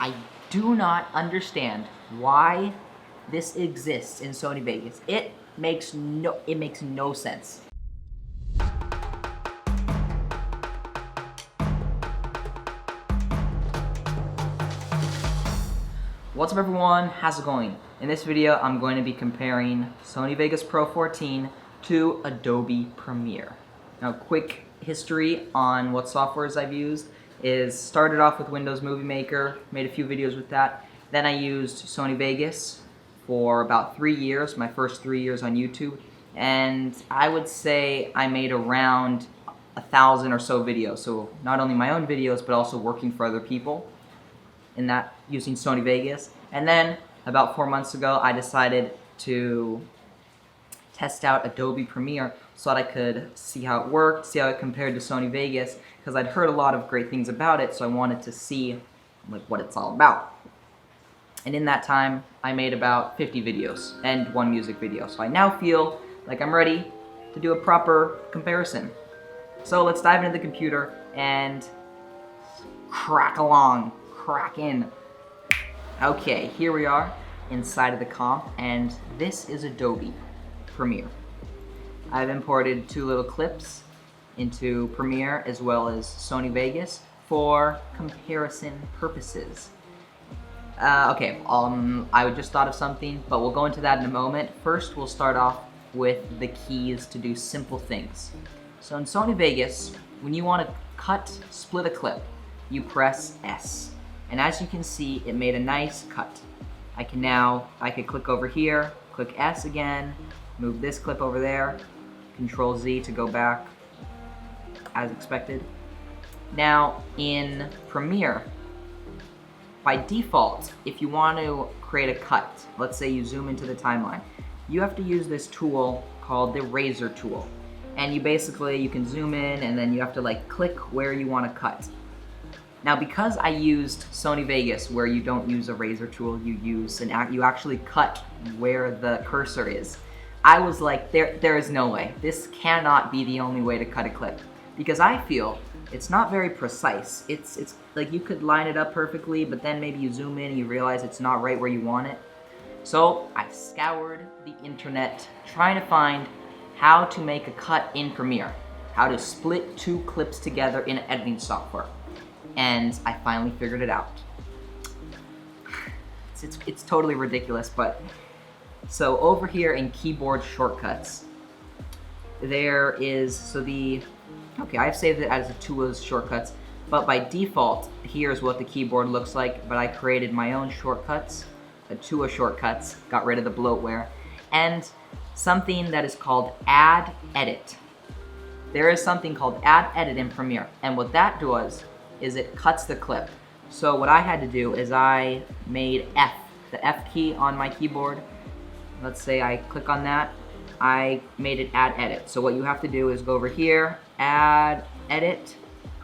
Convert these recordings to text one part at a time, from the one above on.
I do not understand why this exists in Sony Vegas. It makes no sense. What's up everyone, how's it going? In this video, I'm going to be comparing Sony Vegas Pro 14 to Adobe Premiere. Now, quick history on what softwares I've used is started off with Windows Movie Maker, made a few videos with that. Then I used Sony Vegas for about 3 years, my first 3 years on YouTube. And I would say I made around 1,000 or so videos. So not only my own videos, but also working for other people in that using Sony Vegas. And then about 4 months ago, I decided to test out Adobe Premiere so that I could see how it worked, see how it compared to Sony Vegas, because I'd heard a lot of great things about it, so I wanted to see what it's all about. And in that time, I made about 50 videos and 1 music video. So I now feel like I'm ready to do a proper comparison. So let's dive into the computer and crack in. Okay, here we are inside of the comp, and this is Adobe Premiere. I've imported 2 little clips into Premiere as well as Sony Vegas for comparison purposes. I just thought of something, but we'll go into that in a moment. First, we'll start off with the keys to do simple things. So in Sony Vegas, when you want to split a clip, you press S. And as you can see, it made a nice cut. I could click over here, click S again, move this clip over there, Control Z to go back as expected. Now in Premiere, by default, if you want to create a cut, let's say you zoom into the timeline, you have to use this tool called the razor tool. And you can zoom in and then you have to click where you want to cut. Now because I used Sony Vegas where you don't use a razor tool, you actually cut where the cursor is. I was like, there is no way. This cannot be the only way to cut a clip. Because I feel it's not very precise. It's like you could line it up perfectly, but then maybe you zoom in and you realize it's not right where you want it. So I scoured the internet trying to find how to make a cut in Premiere, how to split 2 clips together in editing software. And I finally figured it out. It's totally ridiculous, but so over here in keyboard shortcuts, there is, I've saved it as a tools shortcuts, but by default, here's what the keyboard looks like, but I created my own shortcuts, Tua shortcuts, got rid of the bloatware, and something that is called Add Edit. There is something called Add Edit in Premiere, and what that does is it cuts the clip. So what I had to do is I made F, the F key on my keyboard. Let's say I click on that, I made it Add Edit. So what you have to do is go over here, Add Edit,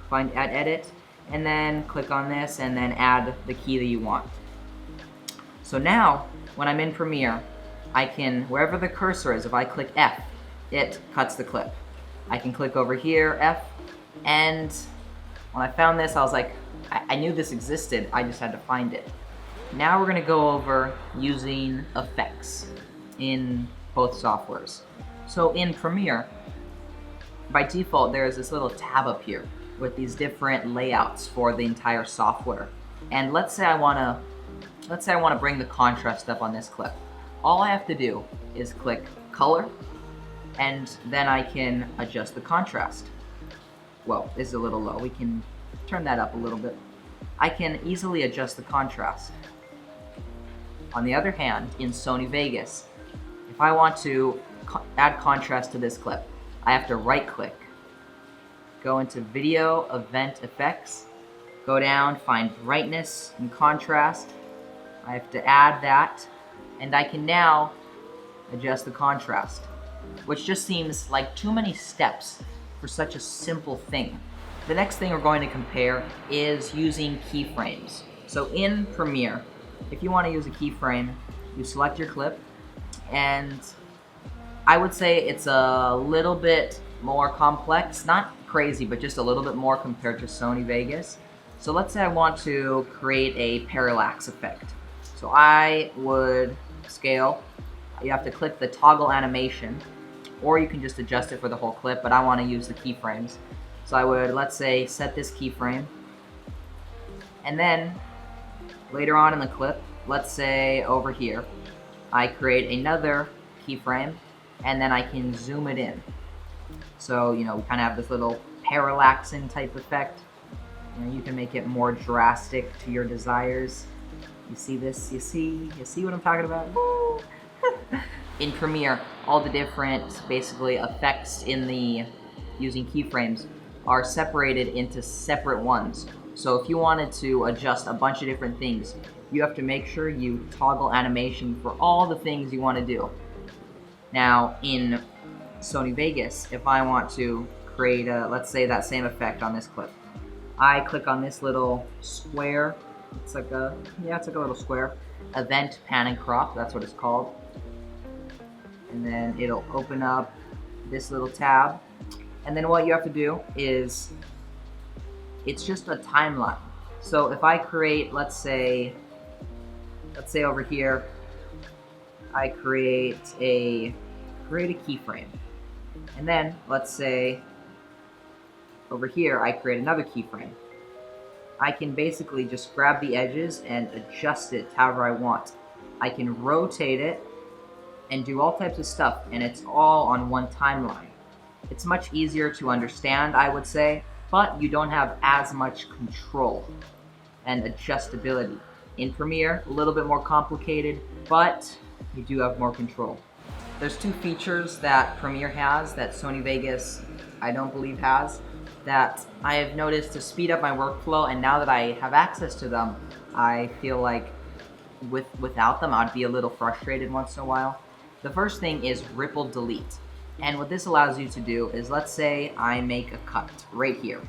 find Add Edit, and then click on this and then add the key that you want. So now, when I'm in Premiere, I can, wherever the cursor is, if I click F, it cuts the clip. I can click over here, F, and when I found this, I was like, I knew this existed, I just had to find it. Now we're gonna go over using effects in both softwares. So in Premiere, by default, there is this little tab up here with these different layouts for the entire software. And let's say I wanna bring the contrast up on this clip. All I have to do is click color, and then I can adjust the contrast. Well, this is a little low. We can turn that up a little bit. I can easily adjust the contrast. On the other hand, in Sony Vegas, if I want to add contrast to this clip, I have to right click, go into Video, Event Effects, go down, find Brightness and Contrast. I have to add that, and I can now adjust the contrast, which just seems like too many steps for such a simple thing. The next thing we're going to compare is using keyframes. So in Premiere, if you want to use a keyframe, you select your clip, and I would say it's a little bit more complex, not crazy, but just a little bit more compared to Sony Vegas. So let's say I want to create a parallax effect. So I would scale. You have to click the toggle animation, or you can just adjust it for the whole clip, but I want to use the keyframes. So I would, let's say, set this keyframe, and then later on in the clip, let's say over here, I create another keyframe, and then I can zoom it in. So, you know, we kind of have this little parallaxing type effect. You know, you can make it more drastic to your desires. You see this? You see what I'm talking about? Woo! In Premiere, all the different, basically, effects in the using keyframes are separated into separate ones. So if you wanted to adjust a bunch of different things, you have to make sure you toggle animation for all the things you want to do. Now, in Sony Vegas, if I want to create a, let's say, that same effect on this clip, I click on this little square. It's like a, yeah, it's like a little square. Event pan and crop, that's what it's called. And then it'll open up this little tab. And then what you have to do is, it's just a timeline. So if I create, let's say over here, I create a keyframe. And then, let's say, over here, I create another keyframe. I can basically just grab the edges and adjust it however I want. I can rotate it and do all types of stuff, and it's all on one timeline. It's much easier to understand, I would say, but you don't have as much control and adjustability. In Premiere, a little bit more complicated, but you do have more control. There's two features that Premiere has that Sony Vegas, I don't believe, has, that I have noticed to speed up my workflow, and now that I have access to them, I feel like without them, I'd be a little frustrated once in a while. The first thing is ripple delete. And what this allows you to do is, let's say I make a cut right here,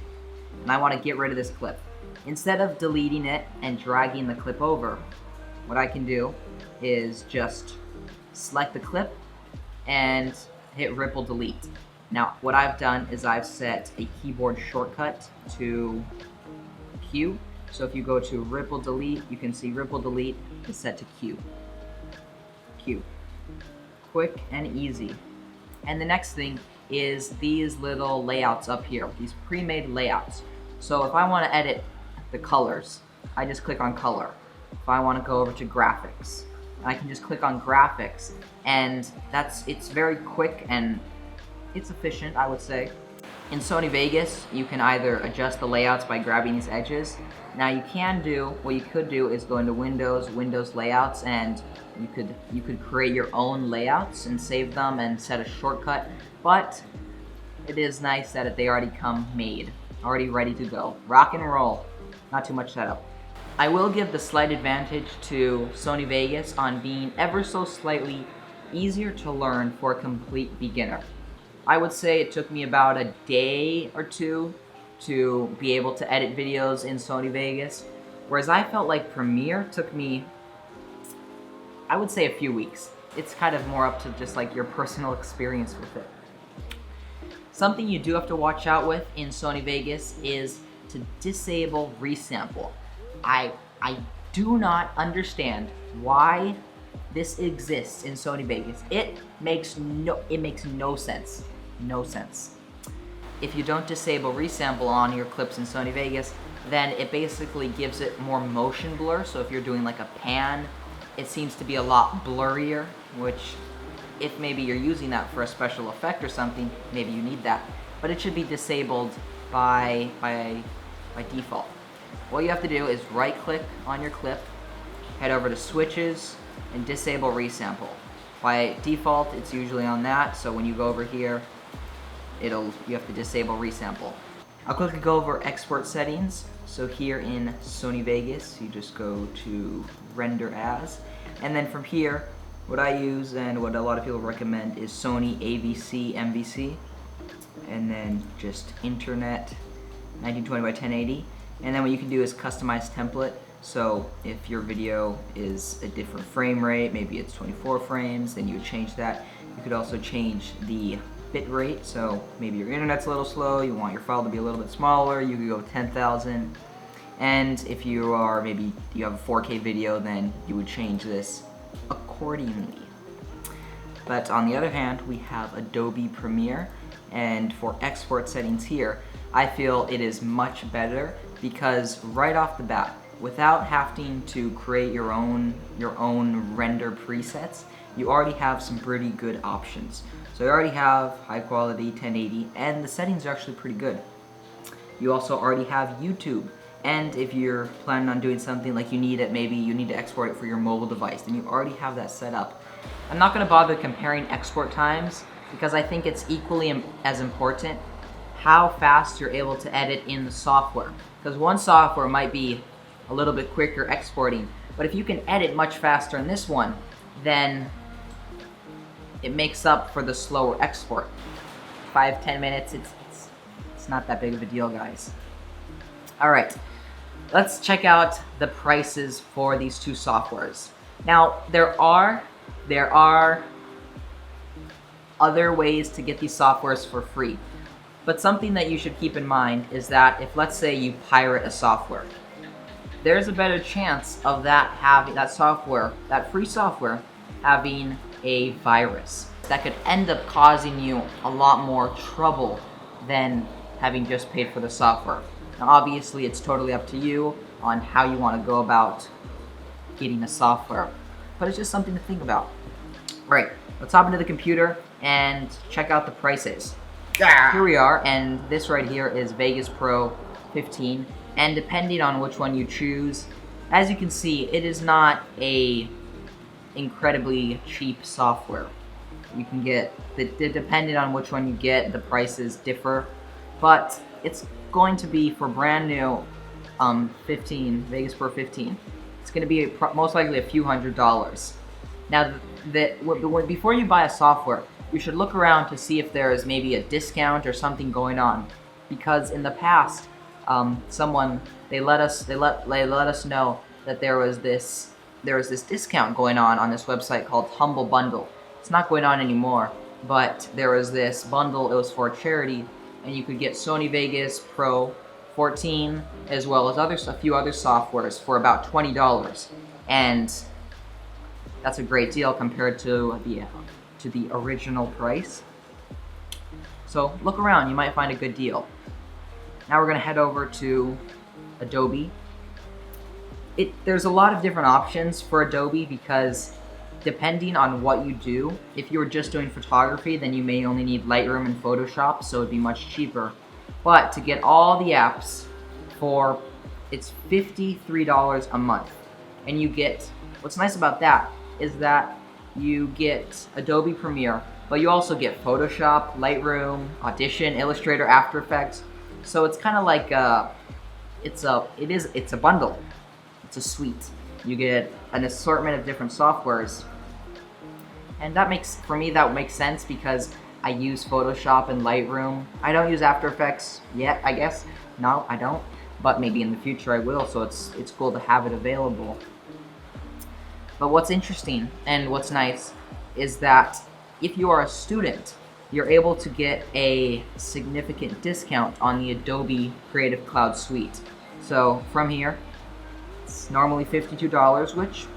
and I want to get rid of this clip. Instead of deleting it and dragging the clip over, what I can do is just select the clip and hit ripple delete. Now, what I've done is I've set a keyboard shortcut to Q. So if you go to ripple delete, you can see ripple delete is set to Q. Q. Quick and easy. And the next thing is these little layouts up here, these pre-made layouts. So if I want to edit the colors, I just click on color. If I want to go over to graphics, I can just click on graphics, and it's very quick and it's efficient, I would say. In Sony Vegas, you can either adjust the layouts by grabbing these edges. Now what you could do is go into Windows layouts, and you could create your own layouts and save them and set a shortcut, but it is nice that they already come made, already ready to go. Rock and roll, not too much setup. I will give the slight advantage to Sony Vegas on being ever so slightly easier to learn for a complete beginner. I would say it took me about a day or two to be able to edit videos in Sony Vegas, whereas I felt like Premiere took me, I would say, a few weeks. It's kind of more up to just like your personal experience with it. Something you do have to watch out with in Sony Vegas is to disable resample. I do not understand why this exists in Sony Vegas. It makes no sense. No sense. If you don't disable resample on your clips in Sony Vegas, then it basically gives it more motion blur. So if you're doing like a pan, it seems to be a lot blurrier, which if maybe you're using that for a special effect or something, maybe you need that. But it should be disabled by default. What you have to do is right click on your clip, head over to switches, and disable resample. By default, it's usually on that, so when you go over here, you have to disable resample. I'll quickly go over export settings. So here in Sony Vegas, you just go to render as, and then from here, what I use and what a lot of people recommend is Sony AVC MVC, and then just internet 1920 by 1080. And then what you can do is customize template. So if your video is a different frame rate, maybe it's 24 frames, then you would change that. You could also change the bit rate. So maybe your internet's a little slow, you want your file to be a little bit smaller, you could go 10,000. And if you are maybe you have a 4K video, then you would change this accordingly. But on the other hand, we have Adobe Premiere, and for export settings here, I feel it is much better because right off the bat, without having to create your own render presets, you already have some pretty good options. So you already have high quality 1080, and the settings are actually pretty good. You also already have YouTube, and if you're planning on doing something like maybe you need to export it for your mobile device, then you already have that set up. I'm not going to bother comparing export times because I think it's equally as important how fast you're able to edit in the software. Because one software might be a little bit quicker exporting, but if you can edit much faster in this one, then it makes up for the slower export. 5-10 minutes, it's not that big of a deal, guys. All right, let's check out the prices for these two softwares. Now, there are other ways to get these softwares for free, but something that you should keep in mind is that if, let's say, you pirate a software, there's a better chance of that free software having a virus that could end up causing you a lot more trouble than having just paid for the software. Now, obviously, it's totally up to you on how you want to go about getting the software, but it's just something to think about. All right, let's hop into the computer and check out the prices. Here we are, and this right here is Vegas Pro 15, and depending on which one you choose, as you can see, it is not a incredibly cheap software. You can get, depending on which one you get, the prices differ, but it's going to be for brand new 15, Vegas Pro 15, it's going to be most likely a few $100s. Now, before you buy a software, you should look around to see if there is maybe a discount or something going on, because in the past, they let us know that there was this discount going on this website called Humble Bundle. It's not going on anymore, but there was this bundle. It was for charity, and you could get Sony Vegas Pro 14 as well as a few other softwares for about $20, and that's a great deal compared to the original price. So look around, you might find a good deal. Now we're going to head over to Adobe. There's a lot of different options for Adobe because depending on what you do, if you were just doing photography, then you may only need Lightroom and Photoshop, so it'd be much cheaper. But to get all the apps it's $53 a month. And you get, what's nice about that is that you get Adobe Premiere, but you also get Photoshop, Lightroom, Audition, Illustrator, After Effects. So it's kind of like it's a bundle. It's a suite. You get an assortment of different softwares, and that makes sense because I use Photoshop and Lightroom. I don't use After Effects yet, I guess. No, I don't, but maybe in the future I will. So it's cool to have it available. But what's interesting and what's nice is that if you are a student, you're able to get a significant discount on the Adobe Creative Cloud Suite. So from here, it's normally $52, which,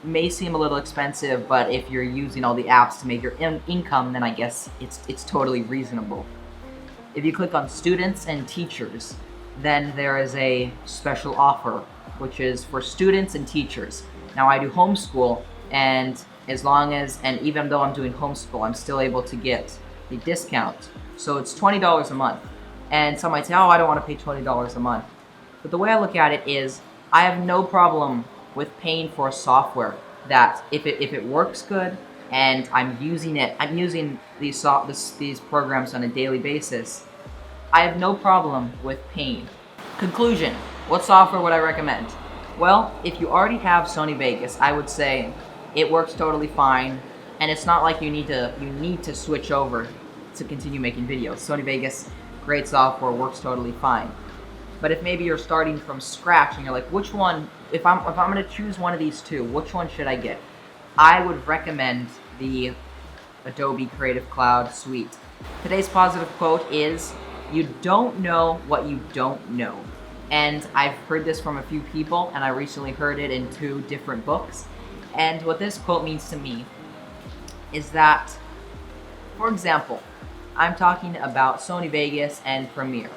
may seem a little expensive, but if you're using all the apps to make your income, then I guess it's totally reasonable. If you click on students and teachers, then there is a special offer, which is for students and teachers. Now I do homeschool, and even though I'm doing homeschool, I'm still able to get the discount. So it's $20 a month. And some might say, oh, I don't want to pay $20 a month. But the way I look at it is, I have no problem with paying for a software that if it works good and I'm using these programs on a daily basis, I have no problem with paying. Conclusion, what software would I recommend? Well, if you already have Sony Vegas, I would say it works totally fine, and it's not like you need to switch over to continue making videos. Sony Vegas, great software, works totally fine. But if maybe you're starting from scratch and you're like, which one, if I'm going to choose one of these two, which one should I get? I would recommend the Adobe Creative Cloud Suite. Today's positive quote is, You don't know what you don't know. And I've heard this from a few people, and I recently heard it in 2 different books. And what this quote means to me is that, for example, I'm talking about Sony Vegas and Premiere.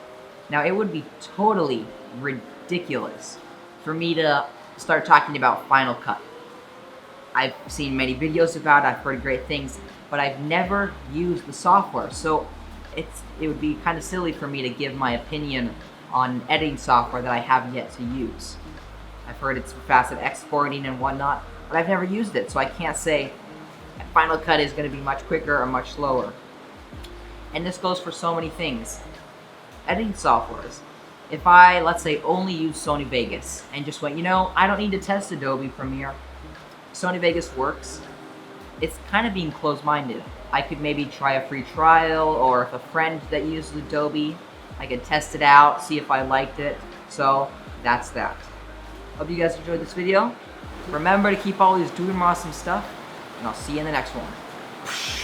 Now, it would be totally ridiculous for me to start talking about Final Cut. I've seen many videos about it, I've heard great things, but I've never used the software, so it would be kind of silly for me to give my opinion on editing software that I have yet to use. I've heard it's fast at exporting and whatnot, but I've never used it, so I can't say Final Cut is going to be much quicker or much slower. And this goes for so many things. Editing softwares. If I, let's say, only use Sony Vegas and just went, I don't need to test Adobe Premiere. Sony Vegas works. It's kind of being closed-minded. I could maybe try a free trial, or if a friend that uses Adobe, I could test it out, see if I liked it. So that's that. Hope you guys enjoyed this video. Remember to keep always doing awesome stuff, and I'll see you in the next one.